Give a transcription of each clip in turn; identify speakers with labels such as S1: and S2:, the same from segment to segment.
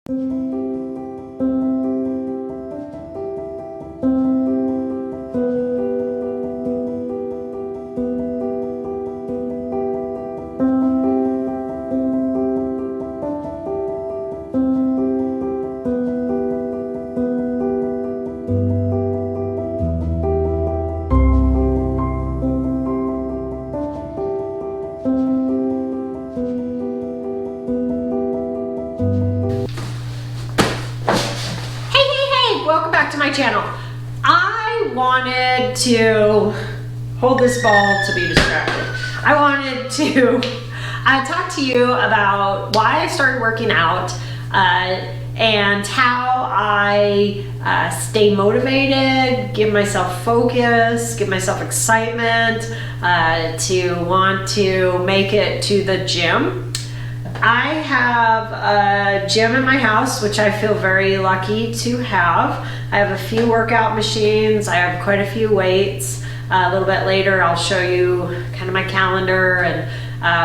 S1: Welcome back to my channel. I wanted to hold this ball to be distracted. I wanted to talk to you about why I started working out and how I stay motivated, give myself focus, give myself excitement to want to make it to the gym. I have a gym in my house, which I feel very lucky to have. I have a few workout machines. I have quite a few weights. A little bit later, I'll show you kind of my calendar and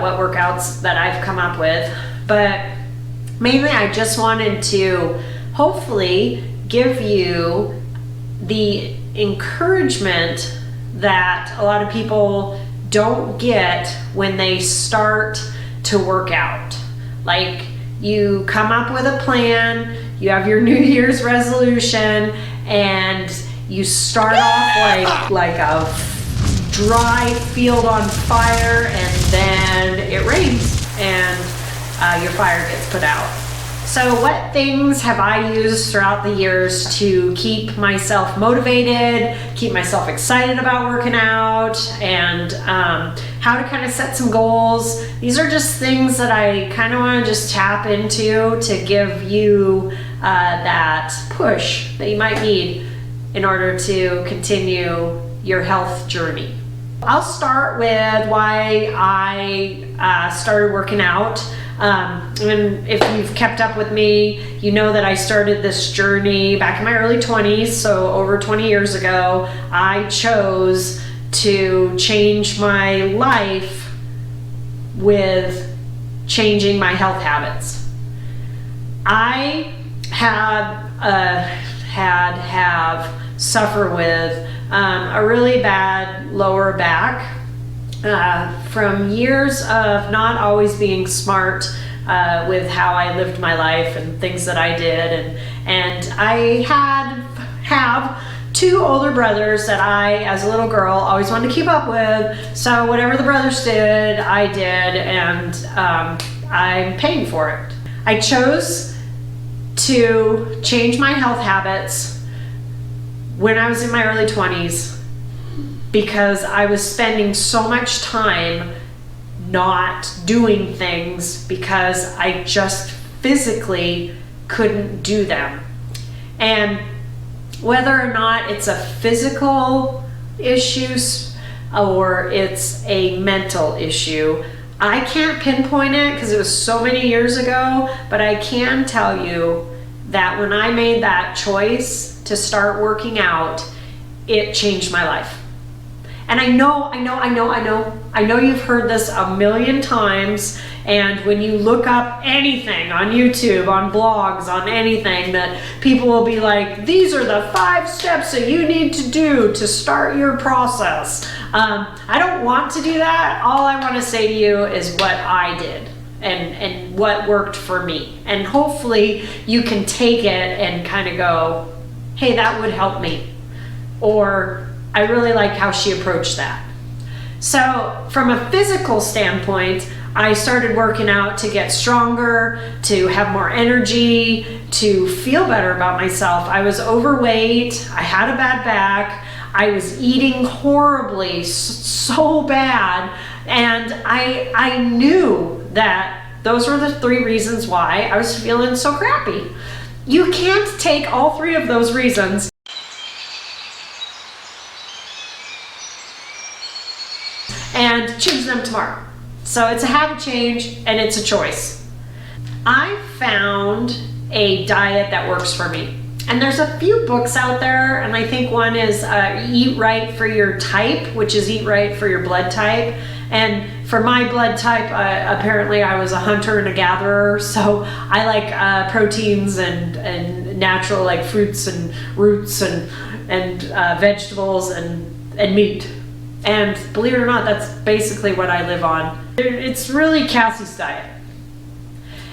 S1: what workouts that I've come up with. But mainly, I just wanted to hopefully give you the encouragement that a lot of people don't get when they start to work out. Like, you come up with a plan, you have your New Year's resolution, and you start off like a dry field on fire, and then it rains and your fire gets put out. So what things have I used throughout the years to keep myself motivated, keep myself excited about working out, and how to kind of set some goals? These are just things that I kind of want to just tap into to give you that push that you might need in order to continue your health journey. I'll start with why I started working out. And if you've kept up with me, you know that I started this journey back in my early 20s, so over 20 years ago. I chose to change my life with changing my health habits. I suffer with a really bad lower back from years of not always being smart with how I lived my life and things that I did, and I have two older brothers that I, as a little girl, always wanted to keep up with. So whatever the brothers did, I did, and I'm paying for it. I chose to change my health habits when I was in my early 20s because I was spending so much time not doing things because I just physically couldn't do them. And whether or not it's a physical issue or it's a mental issue, I can't pinpoint it because it was so many years ago, but I can tell you that when I made that choice to start working out, it changed my life. And I know you've heard this a million times, and when you look up anything on YouTube, on blogs, on anything, that people will be like, these are the 5 steps that you need to do to start your process. I don't want to do that. All I want to say to you is what I did and what worked for me. And hopefully you can take it and kind of go, hey, that would help me. Or I really like how she approached that. So from a physical standpoint, I started working out to get stronger, to have more energy, to feel better about myself. I was overweight, I had a bad back, I was eating horribly, so bad, and I knew that those were the 3 reasons why I was feeling so crappy. You can't take all 3 of those reasons and change them tomorrow. So it's a habit change and it's a choice. I found a diet that works for me. And there's a few books out there, and I think one is Eat Right for Your Type, which is Eat Right for Your Blood Type. And for my blood type, apparently I was a hunter and a gatherer, so I like proteins and natural, like fruits and roots and vegetables and meat. And believe it or not, that's basically what I live on. It's really Cassie's diet.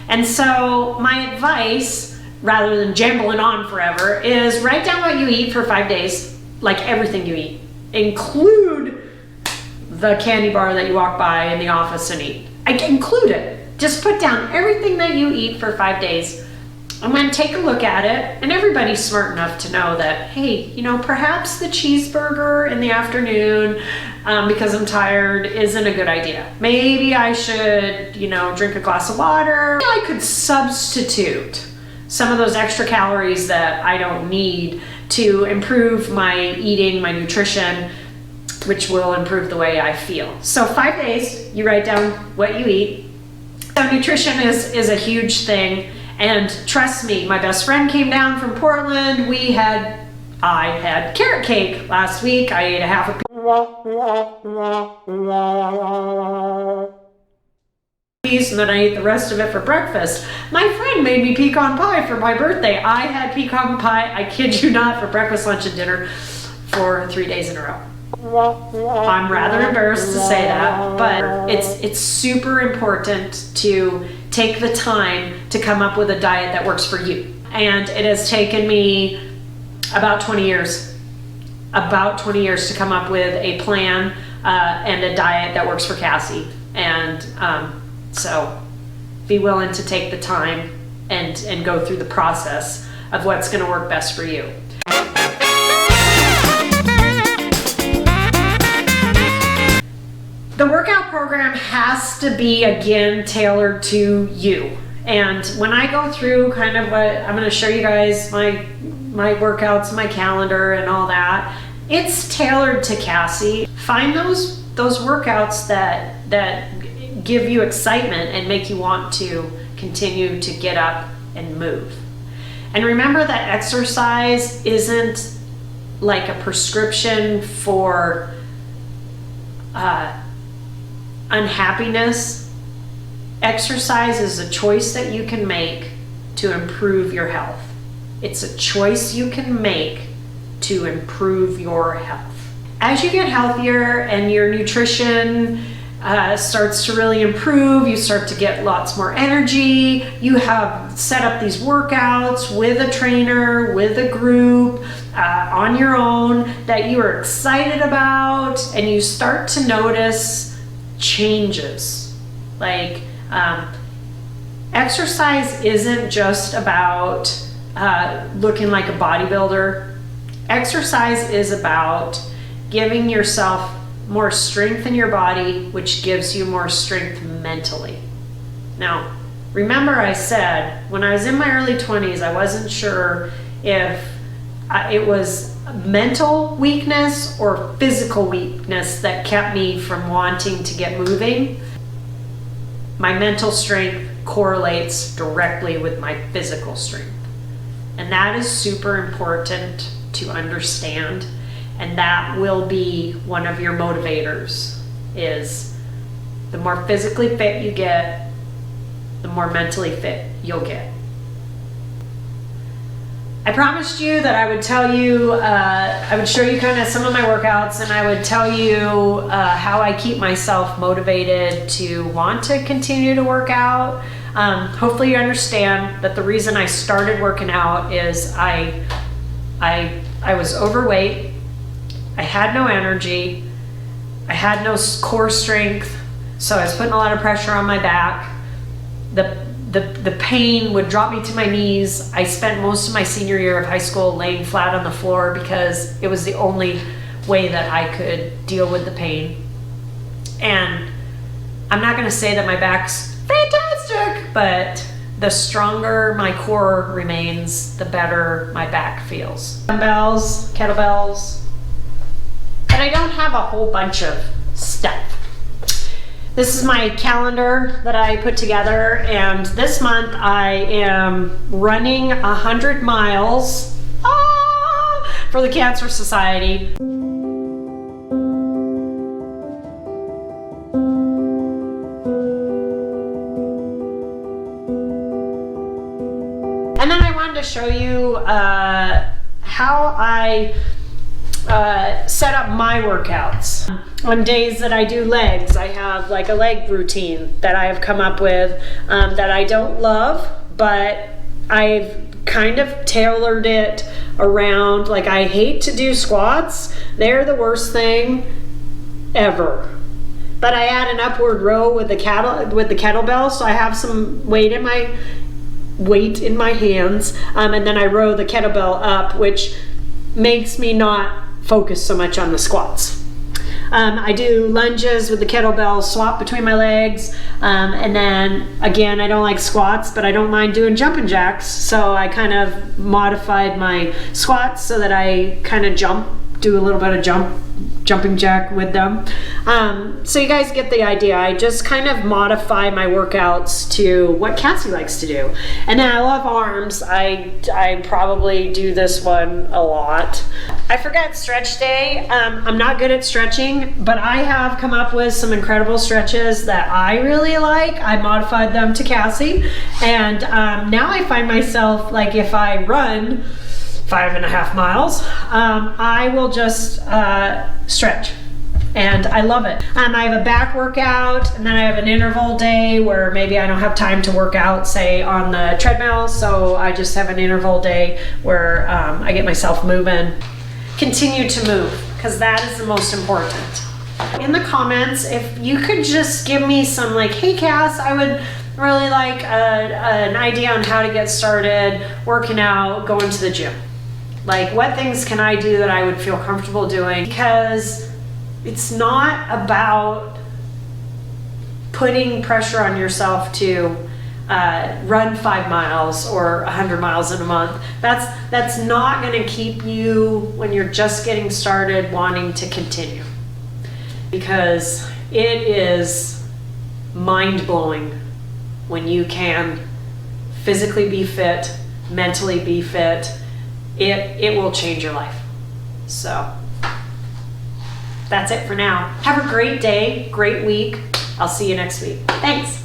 S1: And so my advice, rather than jambling on forever, is write down what you eat for 5 days, like everything you eat. Include the candy bar that you walk by in the office and eat. Include it. Just put down everything that you eat for 5 days. I'm going to take a look at it, and everybody's smart enough to know that, hey, you know, perhaps the cheeseburger in the afternoon, because I'm tired, isn't a good idea. Maybe I should, you know, drink a glass of water. I could substitute some of those extra calories that I don't need to improve my eating, my nutrition, which will improve the way I feel. So 5 days, you write down what you eat. So nutrition is a huge thing. And trust me, my best friend came down from Portland. I had carrot cake last week. I ate a half a piece and then I ate the rest of it for breakfast. My friend made me pecan pie for my birthday. I had pecan pie, I kid you not, for breakfast, lunch, and dinner for 3 days in a row. I'm rather embarrassed to say that, but it's super important to take the time to come up with a diet that works for you. And it has taken me about 20 years to come up with a plan and a diet that works for Cassie. And so be willing to take the time and go through the process of what's going to work best for you. The workout program has to be, again, tailored to you. And when I go through kind of what I'm going to show you guys, my workouts, my calendar and all that, it's tailored to Cassie. Find those workouts that give you excitement and make you want to continue to get up and move. And remember that exercise isn't like a prescription for unhappiness. Exercise is a choice that you can make to improve your health. It's a choice you can make to improve your health. As you get healthier and your nutrition starts to really improve, you start to get lots more energy, you have set up these workouts with a trainer, with a group, on your own that you are excited about, and you start to notice changes. Like exercise isn't just about looking like a bodybuilder. Exercise is about giving yourself more strength in your body, which gives you more strength mentally. Now, remember I said when I was in my early 20s, I wasn't sure if it was mental weakness or physical weakness that kept me from wanting to get moving. My mental strength correlates directly with my physical strength. And that is super important to understand. And that will be one of your motivators, is the more physically fit you get, the more mentally fit you'll get. I promised you that I would tell you, I would show you kind of some of my workouts, and I would tell you how I keep myself motivated to want to continue to work out. Hopefully you understand that the reason I started working out is I was overweight, I had no energy, I had no core strength, so I was putting a lot of pressure on my back. The pain would drop me to my knees. I spent most of my senior year of high school laying flat on the floor because it was the only way that I could deal with the pain. And I'm not going to say that my back's fantastic, but the stronger my core remains, the better my back feels. Dumbbells, kettlebells, but I don't have a whole bunch of stuff. This is my calendar that I put together, and this month I am running 100 miles for the Cancer Society. And then I wanted to show you how I set up my workouts. On days that I do legs, I have like a leg routine that I have come up with that I don't love, but I've kind of tailored it around, like, I hate to do squats. They're the worst thing ever. But I add an upward row with the kettlebell, so I have some weight in my hands, and then I row the kettlebell up, which makes me not focus so much on the squats. I do lunges with the kettlebell, swap between my legs, and then again, I don't like squats, but I don't mind doing jumping jacks, so I kind of modified my squats so that I kind of do a little bit of jumping jack with them. So you guys get the idea. I just kind of modify my workouts to what Cassie likes to do. And then I love arms. I probably do this one a lot. I forgot stretch day. I'm not good at stretching, but I have come up with some incredible stretches that I really like. I modified them to Cassie, and now I find myself, like, if I run 5.5 miles, I will just stretch, and I love it. I have a back workout, and then I have an interval day where maybe I don't have time to work out, say, on the treadmill, so I just have an interval day where I get myself moving. Continue to move, because that is the most important. In the comments, if you could just give me some, like, hey Cass, I would really like an idea on how to get started working out, going to the gym. Like, what things can I do that I would feel comfortable doing? Because it's not about putting pressure on yourself to run 5 miles or 100 miles in a month. That's not going to keep you, when you're just getting started, wanting to continue. Because it is mind-blowing when you can physically be fit, mentally be fit. It will change your life. So that's it for now. Have a great day, great week. I'll see you next week. Thanks.